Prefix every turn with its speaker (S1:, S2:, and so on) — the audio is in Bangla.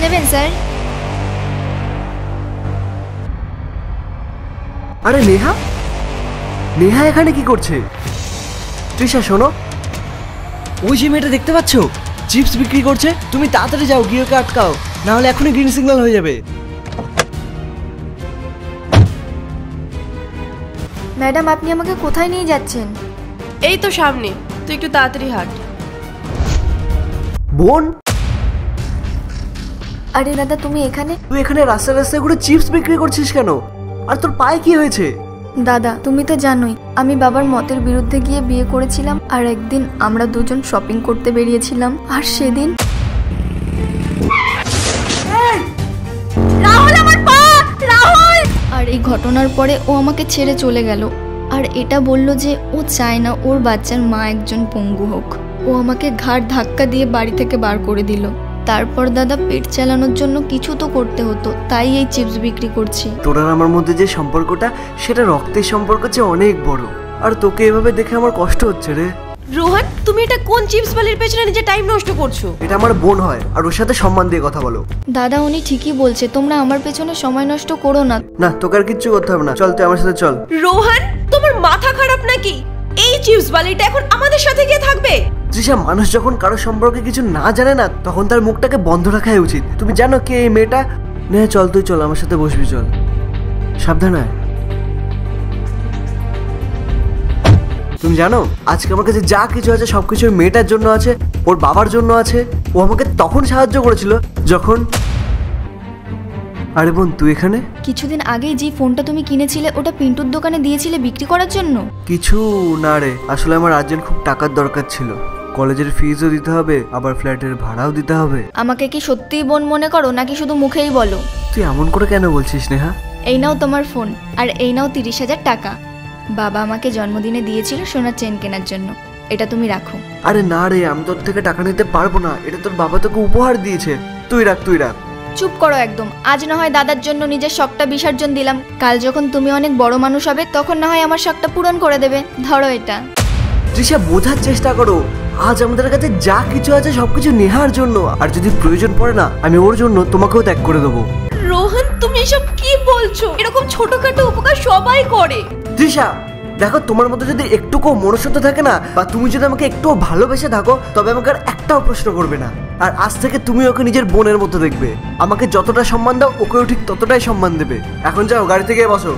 S1: নেবেন স্যার?
S2: আরে নেহা, নেহা এখানে কি করছে? তৃষা শোনো, ওই যে মেয়েটা দেখতে পাচ্ছ চিপস বিক্রি করছে, তুমি তাড়াতাড়ি যাও গিয়ে ওকে আটকাও, না হলে এখনই গ্রিন সিগন্যাল হয়ে যাবে।
S1: ম্যাডাম, আপনি আমাকে কোথায় নিয়ে যাচ্ছেন?
S3: এই তো সামনে, তুই একটু তাড়াতাড়ি হাঁট।
S2: বোন,
S1: আরে দাদা, তুমি এখানে?
S2: তুই এখানে রাস্তায় রাস্তায় ঘুরে চিপস বিক্রি করছিস কেন? আর তোর পায়ে কি হয়েছে?
S1: দাদা, তুমি তো জানোই আমি বাবার মতের বিরুদ্ধে গিয়ে বিয়ে করেছিলাম, আর একদিন আমরা দুজন শপিং করতে বেরিয়েছিলাম, আর সেদিন রাহুল, আমার পা! রাহুল! আর এই ঘটনার পরে ও আমাকে ছেড়ে চলে গেল, আর এটা বলল যে ও চায় না ওর বাচ্চার মা একজন পঙ্গু হোক। ও আমাকে ঘাড় ধাক্কা দিয়ে বাড়ি থেকে বার করে দিল। তারপর দাদা, পেট চালানোর জন্য কিছু তো করতে হতো, তাই এই চিপস বিক্রি করছি।
S2: তোর আর আমার মধ্যে যে সম্পর্কটা, সেটা রক্তের সম্পর্ক চেয়ে অনেক বড়, আর তোকে এভাবে দেখে আমার কষ্ট হচ্ছে রে।
S3: রোহন, তুমি এটা কোন চিপস বালির পেছনে নিজে টাইম নষ্ট করছো?
S2: এটা আমার বোন হয়, আর ওর সাথে সম্মান দিয়ে কথা বলো।
S1: দাদা, উনি ঠিকই বলছে, তোমরা আমার পেছনে সময় নষ্ট করো না।
S2: না, তোকে আর কিচ্ছু করতে হবে না, চল তুই আমার সাথে চল।
S3: রোহন, তোমার মাথা খারাপ নাকি? এই চিপস বালিটা এখন আমাদের সাথে গিয়ে থাকবে?
S2: তৃষা, মানুষ যখন কারো সম্পর্কে কিছু না জানে না, তখন তার মুখটাকে বন্ধ রাখাই উচিত। তুমি জানো কে এই মেয়েটা? নে চল, তুই চল আমার সাথে বসবি, চল। সাবধানে। তুমি জানো আজকে আমার কাছে যা কিছু আছে সবকিছু ওই মেয়েটার জন্য আছে, ওর বাবার জন্য আছে। ও আমাকে তখন সাহায্য করেছিল যখন... আরে বোন, তুই এখানে?
S1: কিছুদিন আগেই যে ফোনটা তুমি কিনেছিলে, ওটা পিন্টুর দোকানে দিয়েছিলে বিক্রি করার জন্য?
S2: কিছু না রে, আসলে আমার আর্জেন্ট খুব টাকার দরকার ছিল। কলেজের ফিজও দিতে হবে, আবার ফ্ল্যাটের ভাড়াও দিতে হবে।
S1: আমাকে কি সত্যিই বোন মনে করো, নাকি শুধু মুখেই বলো?
S2: তুই এমন করে কেন বলছিস নেহা?
S1: এই নাও তোমার ফোন, আর এই নাও 30,000 টাকা। বাবা আমাকে জন্মদিনে দিয়েছিল সোনার চেন কেনার জন্য, এটা তুমি রাখো।
S2: আরে না রে, আমি তোর থেকে টাকা নিতে পারবো না, এটা তোর বাবা তোকে উপহার দিয়েছে। তুই রাখ, তুই রাখ।
S1: চুপ করো একদম। আজ না হয় দাদার জন্য নিজের শখটা বিসর্জন দিলাম, কাল যখন তুমি অনেক বড় মানুষ হবে তখন না হয় আমার শখটা পূরণ করে দেবে। ধরো এটা।
S2: তৃষা, বোঝার চেষ্টা করো, আজ আমাদের কাছে যা কিছু আছে সবকিছু নেহার জন্য, আর যদি প্রয়োজন পড়ে না, আমি ওর জন্য তোমাকেও ত্যাগ করে দেবো।
S3: রোহন, তুমি এসব কি বলছো? এরকম ছোটখাটো উপকার সবাই করে।
S2: তৃষা দেখো, তোমার মধ্যে যদি একটুকু মনুষ্যত্ব থাকে না, বা তুমি যদি আমাকে একটু ভালোবেসে থাকো, তবে আমাকে আর একটাও প্রশ্ন করবে না। আর আজ থেকে তুমি ওকে নিজের বোনের মতো দেখবে। আমাকে যতটা সম্মান দাও, ওকেও ঠিক ততটাই সম্মান দেবে। এখন যাও, গাড়ি থেকে বসো।